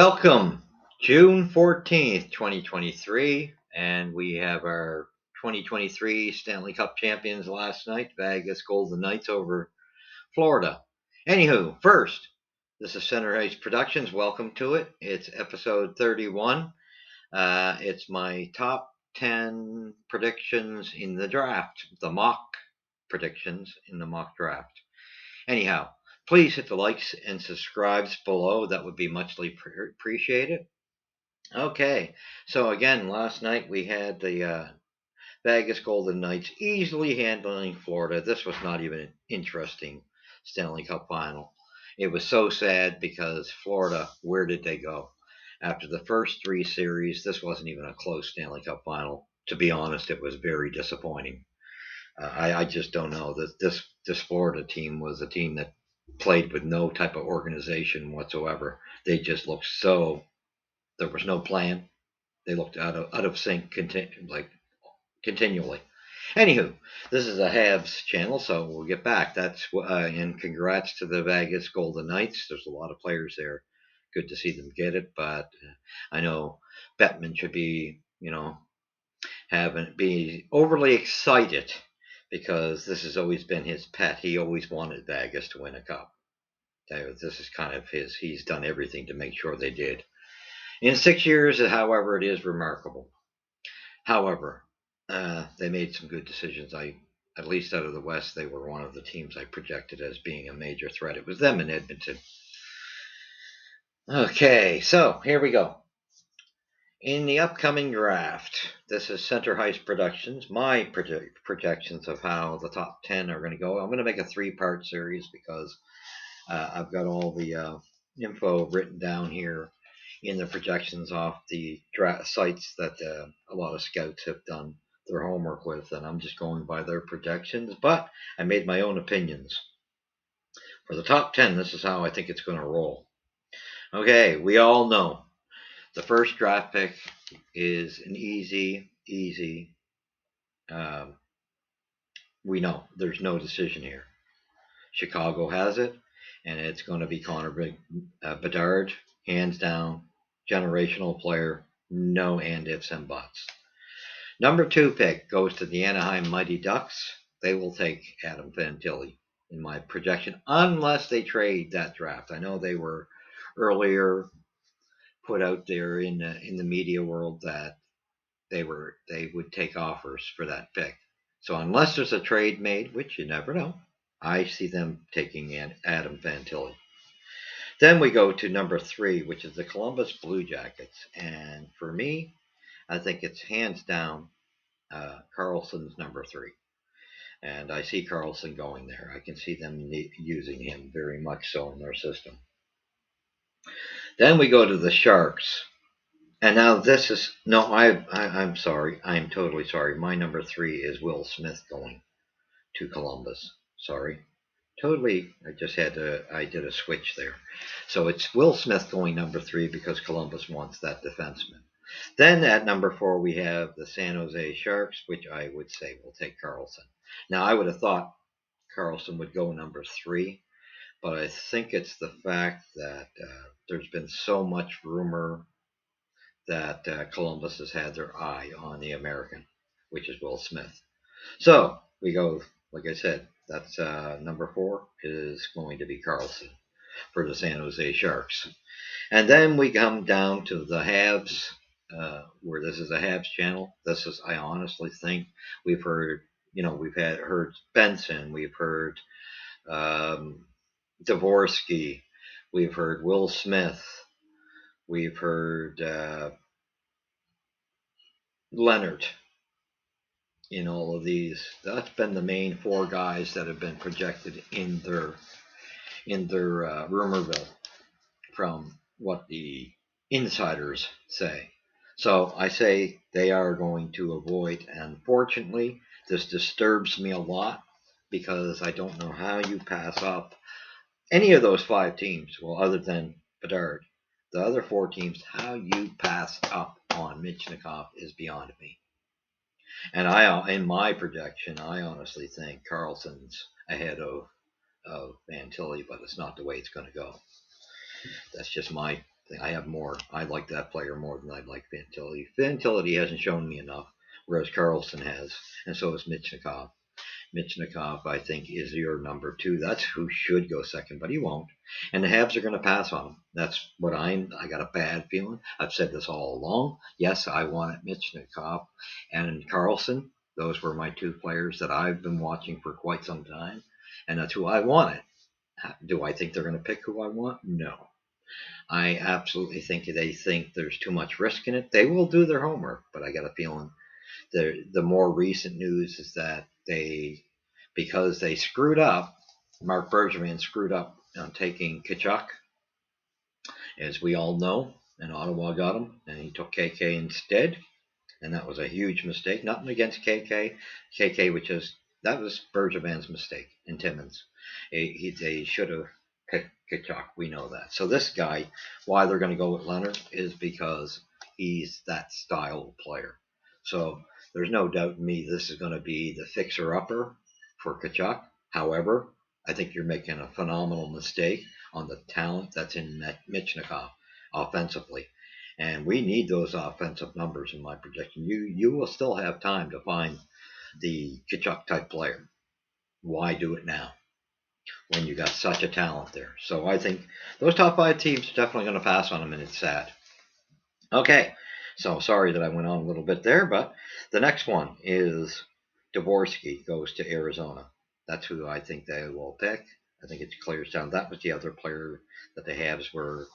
Welcome, June 14th, 2023, and we have our 2023 Stanley Cup champions last night, Vegas Golden Knights over Florida. Anywho, first, this is Center Ice Productions. Welcome to it. It's episode 31. It's my top 10 predictions in the draft, the mock predictions in the mock draft. Anyhow, please hit the likes and subscribes below. That would be muchly appreciated. Okay, so again, last night we had the Vegas Golden Knights easily handling Florida. This was not even an interesting Stanley Cup final. It was so sad because Florida, where did they go? After the first three series, this wasn't even a close Stanley Cup final. To be honest, it was very disappointing. I just don't know that this Florida team was a team that played with no type of organization whatsoever. They just looked so. There was no plan. They looked out of sync, continually. Anywho, this is a Habs channel, so we'll get back. And congrats to the Vegas Golden Knights. There's a lot of players there. Good to see them get it, but I know Bettman should be, be overly excited because this has always been his pet. He always wanted Vegas to win a cup. This is kind of his. He's done everything to make sure they did. In 6 years, however, it is remarkable. However, they made some good decisions. At least out of the West, they were one of the teams I projected as being a major threat. It was them in Edmonton. Okay, so here we go. In the upcoming draft, this is Center Heist Productions, my projections of how the top 10 are going to go. I'm going to make a three-part series because I've got all the info written down here in the projections off the sites that a lot of scouts have done their homework with, and I'm just going by their projections, but I made my own opinions. For the top 10, this is how I think it's going to roll. Okay, we all know the first draft pick is an easy. We know there's no decision here. Chicago has it, and it's going to be Connor Bedard, hands down, generational player, no and ifs and buts. Number 2 pick goes to the Anaheim Mighty Ducks. They will take Adam Fantilli in my projection, unless they trade that draft. I know they were earlier put out there in the media world that they would take offers for that pick. So unless there's a trade made, which you never know, I see them taking Adam Fantilli. Then we go to number 3, which is the Columbus Blue Jackets. And for me, I think it's hands down Carlson's number 3. And I see Carlson going there. I can see them using him very much so in their system. Then we go to the Sharks. And now this is, no, I'm sorry. I'm totally sorry. My number 3 is Will Smith going to Columbus. Sorry. Totally, I did a switch there. So it's Will Smith going number 3 because Columbus wants that defenseman. Then at number 4, we have the San Jose Sharks, which I would say will take Carlson. Now, I would have thought Carlson would go number 3, but I think it's the fact that there's been so much rumor that Columbus has had their eye on the American, which is Will Smith. So we go, like I said, that's number 4 is going to be Carlson for the San Jose Sharks. And then we come down to the Habs, where this is a Habs channel. This is, I honestly think, we've heard, heard Benson, we've heard Dvorsky, we've heard Will Smith, we've heard Leonard. In all of these, that's been the main 4 guys that have been projected in their rumorville from what the insiders say. So I say they are going to avoid. Unfortunately, this disturbs me a lot because I don't know how you pass up any of those 5 teams. Well, other than Bedard, the other 4 teams, how you pass up on Michnikov is beyond me. And in my projection, I honestly think Carlson's ahead of Fantilli, but it's not the way it's going to go. That's just my I have more. I like that player more than I'd like Fantilli. Fantilli hasn't shown me enough, whereas Carlson has, and so has Michnikov. Michnikov, I think, is your number two. That's who should go second, but he won't. And the Habs are going to pass on him. That's what I got a bad feeling. I've said this all along. Yes, I wanted Michnikov and Carlson. Those were my two players that I've been watching for quite some time, and that's who I wanted. Do I think they're going to pick who I want? No. I absolutely think there's too much risk in it. They will do their homework, but I got a feeling the more recent news is that because they screwed up, Mark Bergevin screwed up on taking Kachuk, as we all know, and Ottawa got him, and he took KK instead, and that was a huge mistake. Nothing against KK, that was Bergevin's mistake in Timmins. They should have picked Kachuk. We know that. So this guy, why they're going to go with Leonard is because he's that style of player. So there's no doubt in me this is going to be the fixer-upper for Kachuk. However, I think you're making a phenomenal mistake on the talent that's in Michnikov offensively. And we need those offensive numbers in my prediction. You will still have time to find the Kachuk type player. Why do it now when you got such a talent there? So I think those top five teams are definitely going to pass on him, and it's sad. Okay, so sorry that I went on a little bit there, but the next one is Dvorsky goes to Arizona. That's who I think they will pick. I think it clears down. That was the other player that the Habs were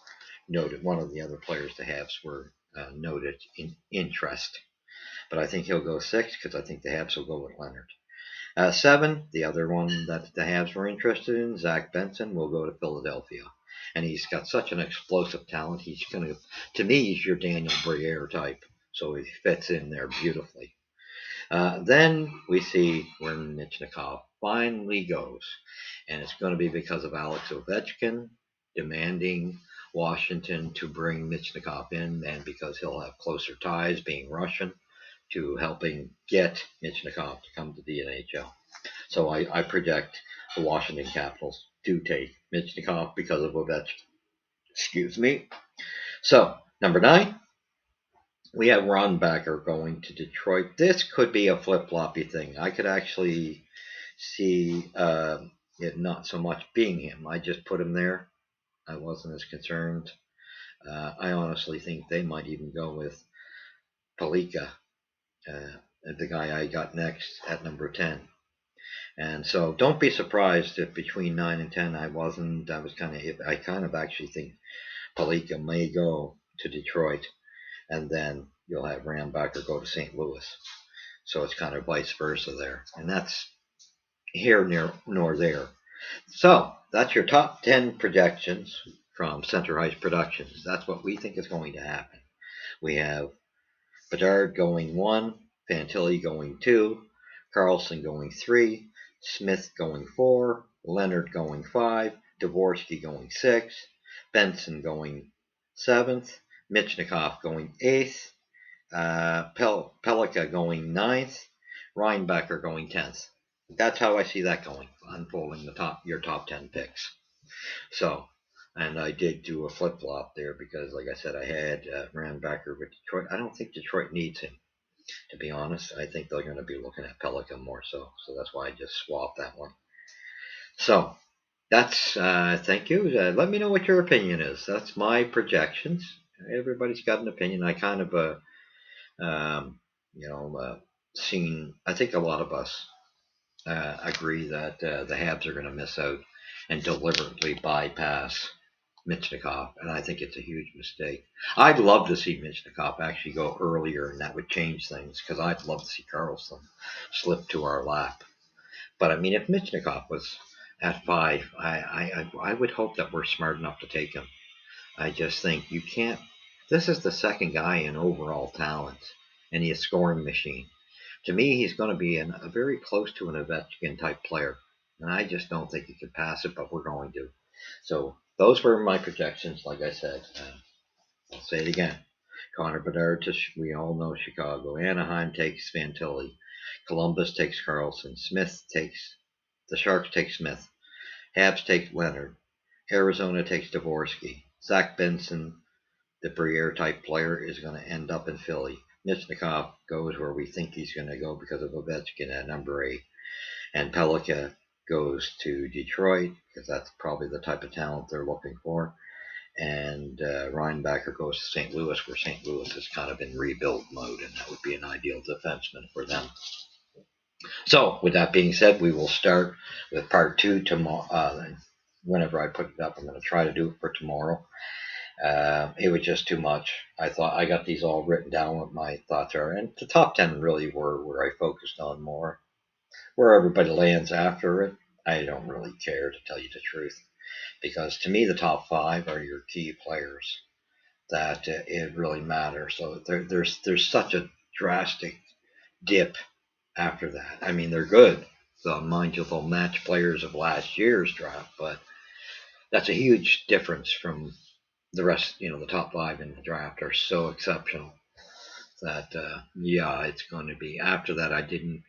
noted. One of the other players the Habs were noted in interest. But I think he'll go 6 because I think the Habs will go with Leonard. 7, the other one that the Habs were interested in, Zach Benson, will go to Philadelphia. And he's got such an explosive talent. He's going to me, he's your Daniel Briere type. So he fits in there beautifully. Then we see where Michnikov finally goes. And it's going to be because of Alex Ovechkin demanding Washington to bring Michnikov in, and because he'll have closer ties, being Russian, to helping get Michnikov to come to the NHL. So I project the Washington Capitals do take Michnikov because of Ovechkin. Excuse me. So, number 9, we have Ronbacker going to Detroit. This could be a flip-floppy thing. I could actually see it not so much being him. I just put him there. I wasn't as concerned. I honestly think they might even go with Palika, the guy I got next at number 10. And so don't be surprised if between 9 and 10 I kind of actually think Palika may go to Detroit, and then you'll have Rambacher go to St. Louis. So it's kind of vice versa there. And that's here nor there. So that's your top 10 projections from Center Ice Productions. That's what we think is going to happen. We have Bedard going 1, Fantilli going 2, Carlson going 3, Smith going 4, Leonard going 5, Dvorsky going 6, Benson going 7th, Michnikov going 8th, Pelika going 9th, Reinbacher going 10th. That's how I see that going, unfolding your top 10 picks. So, and I did do a flip-flop there because, like I said, I had Reinbacher with Detroit. I don't think Detroit needs him, to be honest. I think they're going to be looking at Pelika more so. So that's why I just swapped that one. So that's, thank you. Let me know what your opinion is. That's my projections. Everybody's got an opinion. I kind of, seen, I think a lot of us agree that the Habs are going to miss out and deliberately bypass Michnikov, and I think it's a huge mistake. I'd love to see Michnikov actually go earlier, and that would change things, because I'd love to see Carlson slip to our lap. But I mean, if Michnikov was at 5, I would hope that we're smart enough to take him. I just think you can't. This is the second guy in overall talent, and he's a scoring machine. To me, he's going to be a very close to an Ovechkin type player, and I just don't think he could pass it, but we're going to. So those were my projections. Like I said, I'll say it again. Connor Bedard, we all know Chicago. Anaheim takes Fantilli. Columbus takes Carlson. The Sharks take Smith. Habs take Leonard. Arizona takes Dvorsky. Zach Benson the Briere type player is going to end up in Philly. Nishnikov goes where we think he's going to go because of Ovechkin at number 8. And Pelika goes to Detroit because that's probably the type of talent they're looking for. And Reinbacher goes to St. Louis, where St. Louis is kind of in rebuild mode, and that would be an ideal defenseman for them. So, with that being said, we will start with part 2 tomorrow. Whenever I put it up, I'm going to try to do it for tomorrow. It was just too much. I thought I got these all written down what my thoughts are, and the top 10 really were where I focused on more. Where everybody lands after it, I don't really care, to tell you the truth, because to me the top 5 are your key players that it really matters. So there's such a drastic dip after that. I mean, they're good. So mind you, they'll match players of last year's draft, but that's a huge difference from the rest. The top 5 in the draft are so exceptional that yeah, it's going to be. After that, I didn't.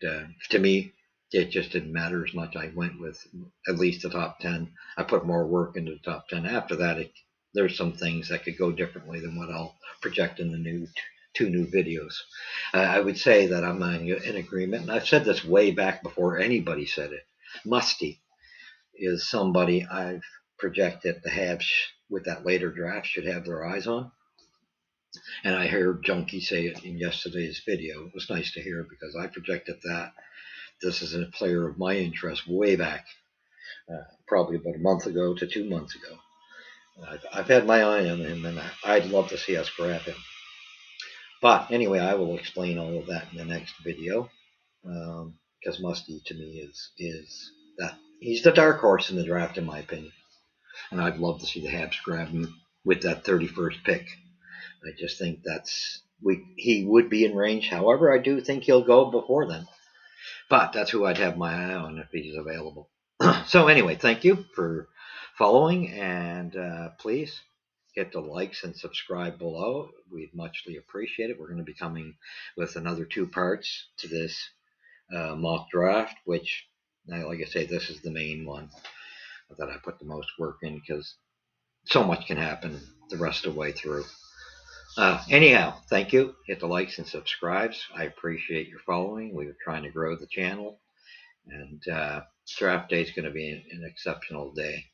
To me, it just didn't matter as much. I went with at least the top 10. I put more work into the top 10. After that, there's some things that could go differently than what I'll project in the two new videos. I would say that I'm in agreement, and I've said this way back before anybody said it. Musty is somebody I've projected the Habs with that later draft should have their eyes on. And I heard Junkie say it in yesterday's video. It was nice to hear because I projected that. This is a player of my interest way back, probably about a month ago to 2 months ago. I've had my eye on him, and I'd love to see us grab him. But anyway, I will explain all of that in the next video, because Musty to me is that he's the dark horse in the draft, in my opinion. And I'd love to see the Habs grab him with that 31st pick. I just think he would be in range. However, I do think he'll go before then. But that's who I'd have my eye on if he's available. So anyway, thank you for following, and please hit the likes and subscribe below. We'd muchly appreciate it. We're going to be coming with another 2 parts to this mock draft, which, like I say, this is the main one that I put the most work in because so much can happen the rest of the way through. Anyhow, thank you. Hit the likes and subscribes. I appreciate your following. We're trying to grow the channel, and draft day is going to be an exceptional day.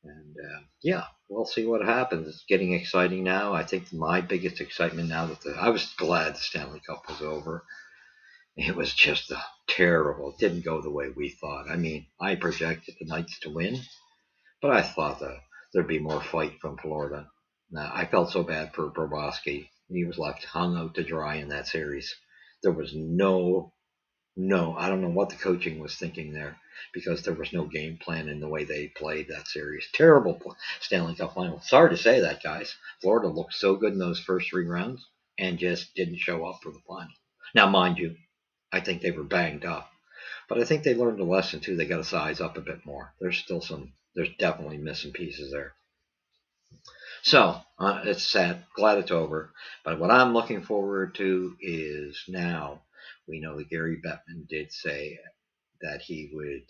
And yeah, we'll see what happens. It's getting exciting now. I think my biggest excitement now that I was glad the Stanley Cup was over. It was just terrible. It didn't go the way we thought. I mean, I projected the Knights to win, but I thought that there'd be more fight from Florida. I felt so bad for Bobrovsky. He was left hung out to dry in that series. There was no, I don't know what the coaching was thinking there, because there was no game plan in the way they played that series. Terrible Stanley Cup final. Sorry to say that, guys. Florida looked so good in those first 3 rounds and just didn't show up for the final. Now, mind you, I think they were banged up, but I think they learned a lesson too. They got to size up a bit more. There's definitely missing pieces there. So it's sad. Glad it's over. But what I'm looking forward to is now we know that Gary Bettman did say that he would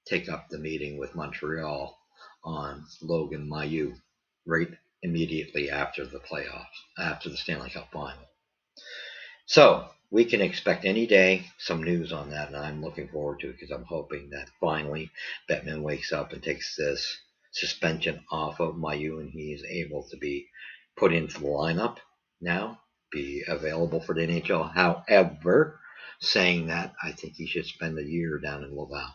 take up the meeting with Montreal on Logan Mailloux right immediately after the playoffs, after the Stanley Cup final. So we can expect any day some news on that, and I'm looking forward to it because I'm hoping that finally Bettman wakes up and takes this suspension off of Mailloux and he is able to be put into the lineup now, be available for the NHL. However, saying that, I think he should spend a year down in Laval.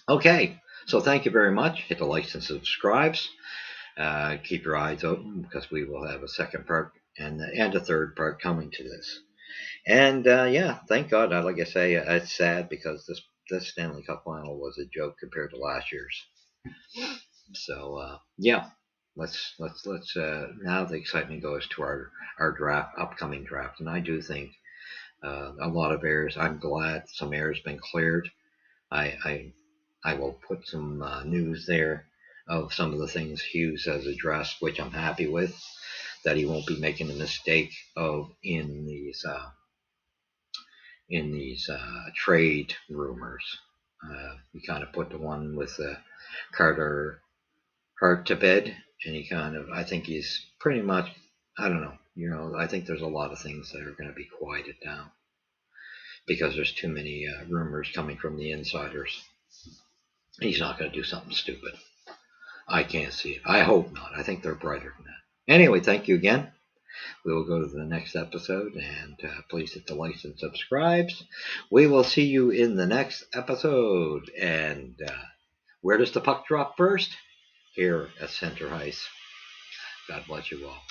Okay, so thank you very much. Hit the likes and subscribes. Keep your eyes open because we will have a second part and a third part coming to this. And yeah, thank God. Like I say, it's sad because this Stanley Cup final was a joke compared to last year's. So yeah, let's now the excitement goes to our upcoming draft, and I do think a lot of errors. I'm glad some errors been cleared. I will put some news there of some of the things Hughes has addressed, which I'm happy with. That he won't be making the mistake of in these trade rumors. He kind of put the one with Carter Hart to bed, and I think he's pretty much, I don't know, I think there's a lot of things that are going to be quieted down because there's too many rumors coming from the insiders. He's not going to do something stupid. I can't see it. I hope not. I think they're brighter than that. Anyway, thank you again. We will go to the next episode, and please hit the likes and subscribes. We will see you in the next episode. And where does the puck drop first? Here at Center Hice. God bless you all.